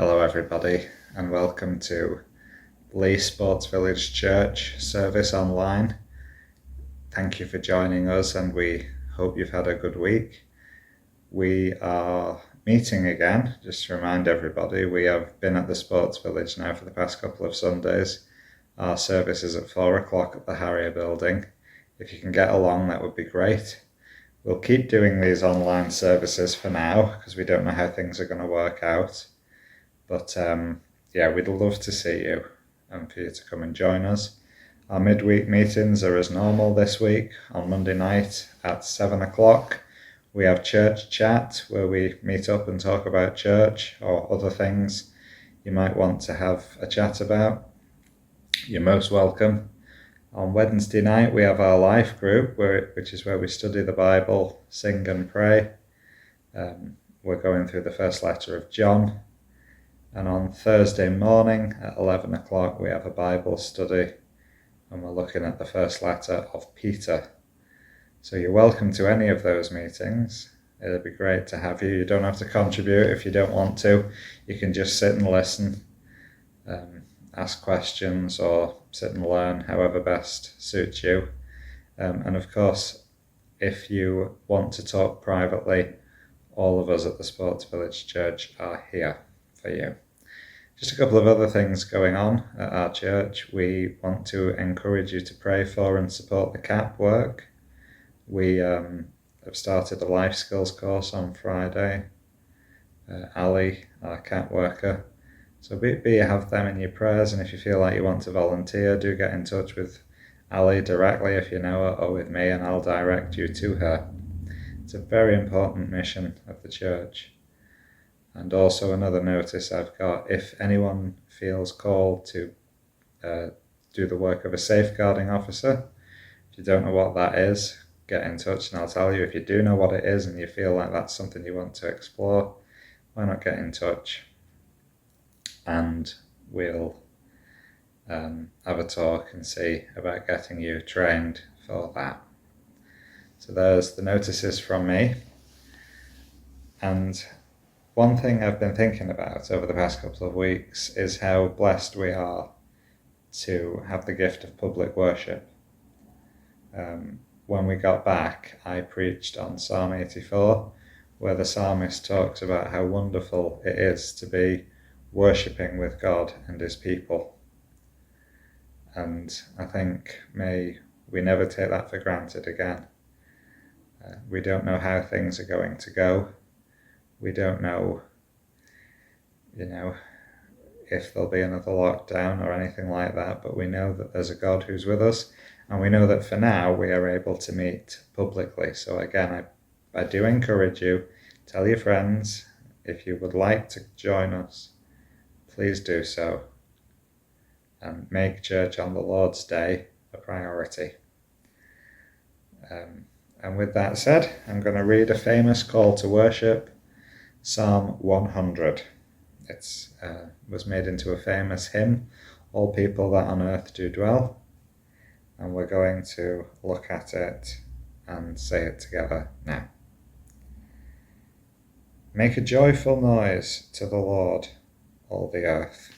Hello everybody and welcome to Leigh Sports Village Church service online. Thank you for joining us and we hope you've had a good week. We are meeting again, just to remind everybody, we have been at the Sports Village now for the past couple of Sundays. Our service is at 4 o'clock at the Harrier building. If you can get along, that would be great. We'll keep doing these online services for now because we don't know how things are going to work out. But we'd love to see you and for you to come and join us. Our midweek meetings are as normal this week on Monday night at 7 o'clock. We have church chat where we meet up and talk about church or other things you might want to have a chat about. You're most welcome. On Wednesday night we have our life group, which is where we study the Bible, sing and pray. We're going through the first letter of John. And on Thursday morning at 11 o'clock we have a Bible study and we're looking at the first letter of Peter. So you're welcome to any of those meetings. It'd be great to have you. You don't have to contribute if you don't want to. You can just sit and listen, ask questions or sit and learn, however best suits you. And of course, if you want to talk privately, all of us at the Sports Village Church are here for you. Just a couple of other things going on at our church. We want to encourage you to pray for and support the CAP work. We have started a life skills course on Friday. Ali, our CAP worker. So be have them in your prayers, and if you feel like you want to volunteer, do get in touch with Ali directly if you know her, or with me, and I'll direct you to her. It's a very important mission of the church. And also another notice I've got, if anyone feels called to do the work of a safeguarding officer, if you don't know what that is, get in touch and I'll tell you. If you do know what it is and you feel like that's something you want to explore, why not get in touch and we'll have a talk and see about getting you trained for that. So there's the notices from me. And one thing I've been thinking about over the past couple of weeks is how blessed we are to have the gift of public worship. When we got back, I preached on Psalm 84, where the psalmist talks about how wonderful it is to be worshipping with God and his people. And I think may we never take that for granted again. We don't know how things are going to go. We don't know, if there'll be another lockdown or anything like that, but we know that there's a God who's with us, and we know that for now we are able to meet publicly. So again, I do encourage you, tell your friends, if you would like to join us, please do so, and make church on the Lord's Day a priority. And with that said, I'm going to read a famous call to worship, Psalm 100. It was made into a famous hymn, All People That on Earth Do Dwell, and we're going to look at it and say it together now. Make a joyful noise to the Lord, all the earth.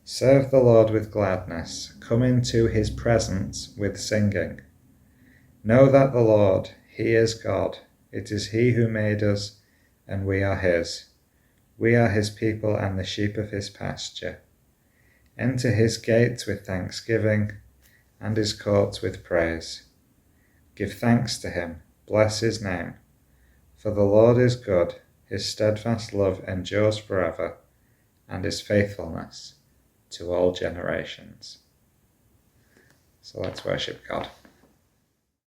Serve the Lord with gladness, come into his presence with singing. Know that the Lord, he is God, it is he who made us, and we are his. We are his people and the sheep of his pasture. Enter his gates with thanksgiving and his courts with praise. Give thanks to him, bless his name. For the Lord is good, his steadfast love endures forever, and his faithfulness to all generations. So let's worship God.